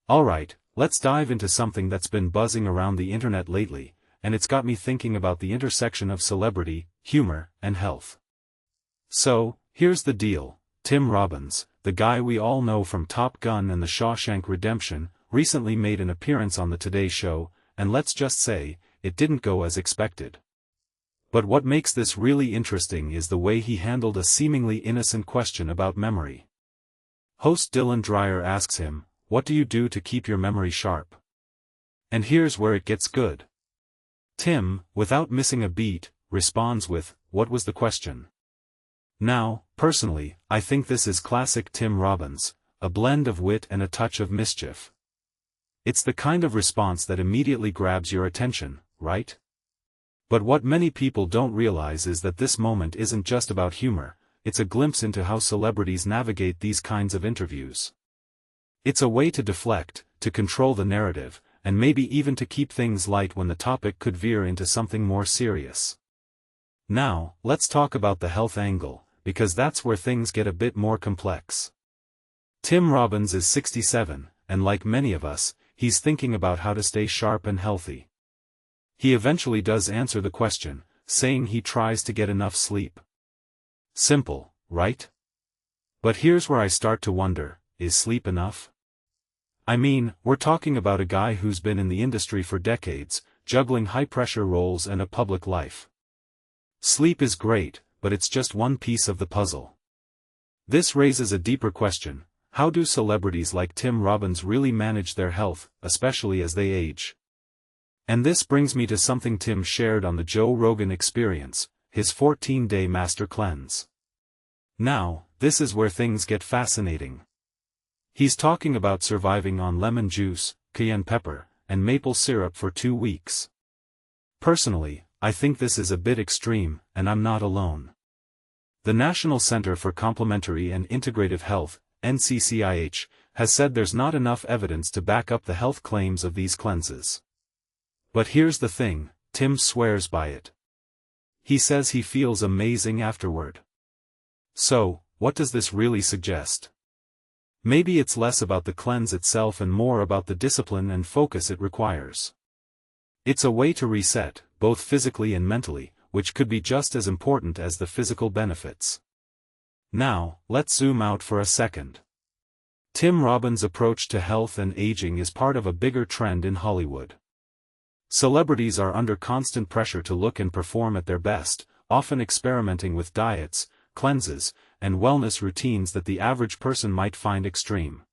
Alright, let's dive into something that's been buzzing around the internet lately, and it's got me thinking about the intersection of celebrity, humor, and health. So, here's the deal. Tim Robbins, the guy we all know from Top Gun and the Shawshank Redemption, recently made an appearance on the Today Show, and let's just say, it didn't go as expected. But what makes this really interesting is the way he handled a seemingly innocent question about memory. Host Dylan Dreyer asks him, "What do you do to keep your memory sharp?" And here's where it gets good. Tim, without missing a beat, responds with, "What was the question?" Now, personally, I think this is classic Tim Robbins, a blend of wit and a touch of mischief. It's the kind of response that immediately grabs your attention, right? But what many people don't realize is that this moment isn't just about humor, it's a glimpse into how celebrities navigate these kinds of interviews. It's a way to deflect, to control the narrative, and maybe even to keep things light when the topic could veer into something more serious. Now, let's talk about the health angle, because that's where things get a bit more complex. Tim Robbins is 67, and like many of us, he's thinking about how to stay sharp and healthy. He eventually does answer the question, saying he tries to get enough sleep. Simple, right? But here's where I start to wonder, is sleep enough? I mean, we're talking about a guy who's been in the industry for decades, juggling high-pressure roles and a public life. Sleep is great, but it's just one piece of the puzzle. This raises a deeper question: how do celebrities like Tim Robbins really manage their health, especially as they age? And this brings me to something Tim shared on the Joe Rogan Experience, his 14-day master cleanse. Now, this is where things get fascinating. He's talking about surviving on lemon juice, cayenne pepper, and maple syrup for 2 weeks. Personally, I think this is a bit extreme, and I'm not alone. The National Center for Complementary and Integrative Health, NCCIH, has said there's not enough evidence to back up the health claims of these cleanses. But here's the thing, Tim swears by it. He says he feels amazing afterward. So, what does this really suggest? Maybe it's less about the cleanse itself and more about the discipline and focus it requires. It's a way to reset, both physically and mentally, which could be just as important as the physical benefits. Now, let's zoom out for a second. Tim Robbins' approach to health and aging is part of a bigger trend in Hollywood. Celebrities are under constant pressure to look and perform at their best, often experimenting with diets, cleanses, and wellness routines that the average person might find extreme.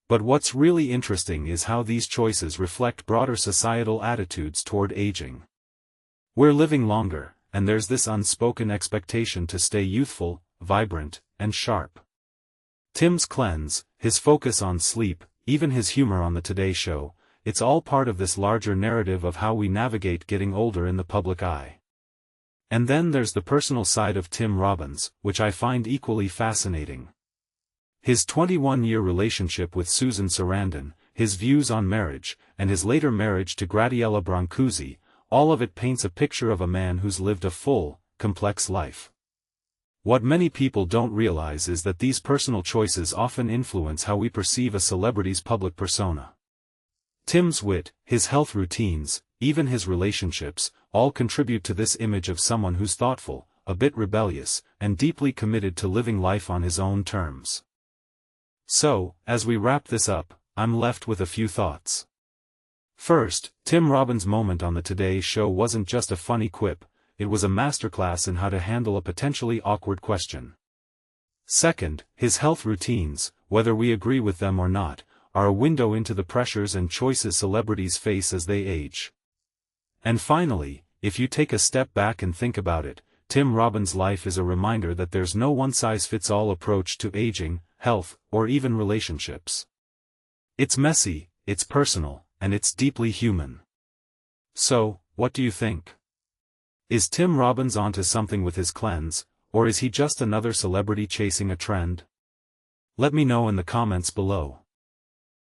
But what's really interesting is how these choices reflect broader societal attitudes toward aging. We're living longer, and there's this unspoken expectation to stay youthful, vibrant, and sharp. Tim's cleanse, his focus on sleep, even his humor on the Today Show, it's all part of this larger narrative of how we navigate getting older in the public eye. And then there's the personal side of Tim Robbins, which I find equally fascinating. His 21-year relationship with Susan Sarandon, his views on marriage, and his later marriage to Gradiela Brancusi, all of it paints a picture of a man who's lived a full, complex life. What many people don't realize is that these personal choices often influence how we perceive a celebrity's public persona. Tim's wit, his health routines, even his relationships, all contribute to this image of someone who's thoughtful, a bit rebellious, and deeply committed to living life on his own terms. So, as we wrap this up, I'm left with a few thoughts. First, Tim Robbins' moment on the Today Show wasn't just a funny quip, it was a masterclass in how to handle a potentially awkward question. Second, his health routines, whether we agree with them or not, are a window into the pressures and choices celebrities face as they age. And finally, if you take a step back and think about it, Tim Robbins' life is a reminder that there's no one-size-fits-all approach to aging, health, or even relationships. It's messy, it's personal, and it's deeply human. So, what do you think? Is Tim Robbins onto something with his cleanse, or is he just another celebrity chasing a trend? Let me know in the comments below.